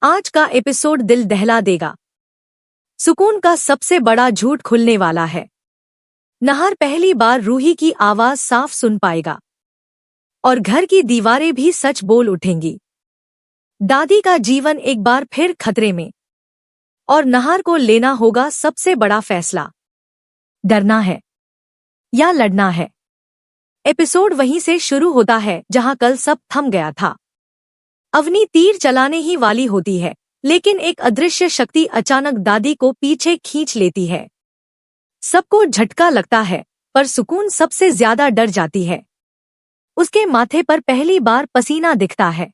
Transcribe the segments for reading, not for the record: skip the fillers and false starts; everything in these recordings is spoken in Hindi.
आज का एपिसोड दिल दहला देगा। सुकून का सबसे बड़ा झूठ खुलने वाला है। नहार पहली बार रूही की आवाज साफ सुन पाएगा और घर की दीवारें भी सच बोल उठेंगी। दादी का जीवन एक बार फिर खतरे में और नहार को लेना होगा सबसे बड़ा फैसला। डरना है या लड़ना है। एपिसोड वहीं से शुरू होता है जहां कल सब थम गया था। अवनी तीर चलाने ही वाली होती है, लेकिन एक अदृश्य शक्ति अचानक दादी को पीछे खींच लेती है। सबको झटका लगता है, पर सुकून सबसे ज्यादा डर जाती है। उसके माथे पर पहली बार पसीना दिखता है।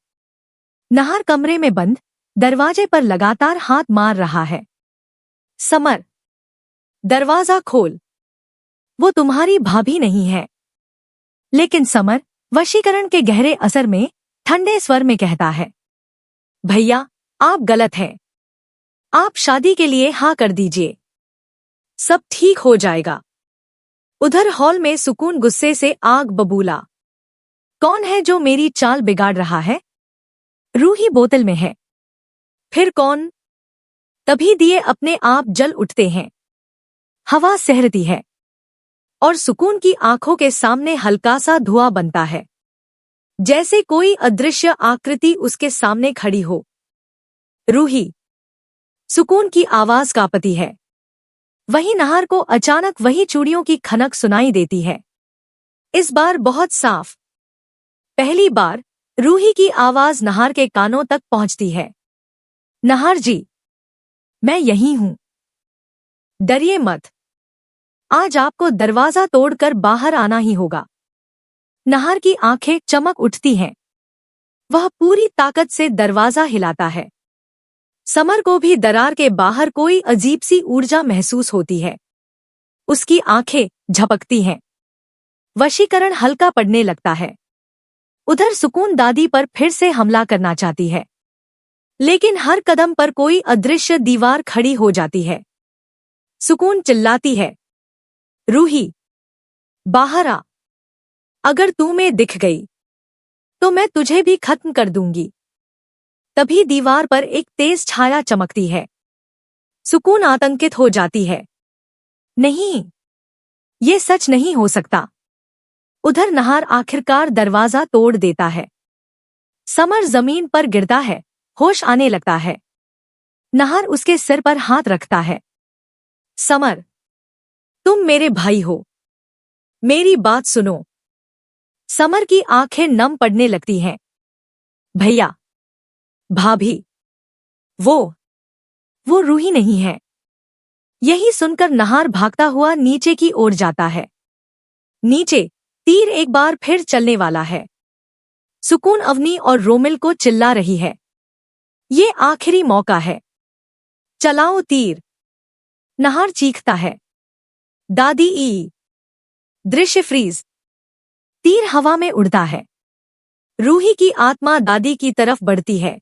नहार कमरे में बंद, दरवाजे पर लगातार हाथ मार रहा है। समर, दरवाजा खोल। वो तुम्हारी भाभी नहीं है। लेकिन समर वशीकरण के गहरे असर में ठंडे स्वर में कहता है, भैया आप गलत हैं। आप शादी के लिए हाँ कर दीजिए, सब ठीक हो जाएगा। उधर हॉल में सुकून गुस्से से आग बबूला। कौन है जो मेरी चाल बिगाड़ रहा है? रूही बोतल में है। फिर कौन? तभी दिए अपने आप जल उठते हैं। हवा सहरती है और सुकून की आंखों के सामने हल्का सा धुआं बनता है, जैसे कोई अदृश्य आकृति उसके सामने खड़ी हो। रूही। सुकून की आवाज कांपती है। वहीं नहार को अचानक वही चूड़ियों की खनक सुनाई देती है, इस बार बहुत साफ। पहली बार रूही की आवाज नहार के कानों तक पहुंचती है। नहार जी, मैं यहीं हूं। डरिए मत। आज आपको दरवाजा तोड़कर बाहर आना ही होगा। नहार की आंखें चमक उठती हैं। वह पूरी ताकत से दरवाजा हिलाता है। समर को भी दरार के बाहर कोई अजीब सी ऊर्जा महसूस होती है। उसकी आंखें झपकती हैं। वशीकरण हल्का पड़ने लगता है। उधर सुकून दादी पर फिर से हमला करना चाहती है, लेकिन हर कदम पर कोई अदृश्य दीवार खड़ी हो जाती है। सुकून चिल्लाती है, रूही बाहर आ। अगर तू में दिख गई तो मैं तुझे भी खत्म कर दूंगी। तभी दीवार पर एक तेज छाया चमकती है। सुकून आतंकित हो जाती है। नहीं, ये सच नहीं हो सकता। उधर नहार आखिरकार दरवाजा तोड़ देता है। समर जमीन पर गिरता है, होश आने लगता है। नहार उसके सिर पर हाथ रखता है। समर, तुम मेरे भाई हो, मेरी बात सुनो। समर की आंखें नम पड़ने लगती हैं। भैया, भाभी, वो रूही नहीं है। यही सुनकर नहार भागता हुआ नीचे की ओर जाता है। नीचे तीर एक बार फिर चलने वाला है। सुकून अवनी और रोमिल को चिल्ला रही है, ये आखिरी मौका है, चलाओ तीर। नहार चीखता है, दादी ई। दृश्य फ्रीज। तीर हवा में उड़ता है। रूही की आत्मा दादी की तरफ बढ़ती है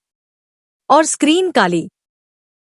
और स्क्रीन काली।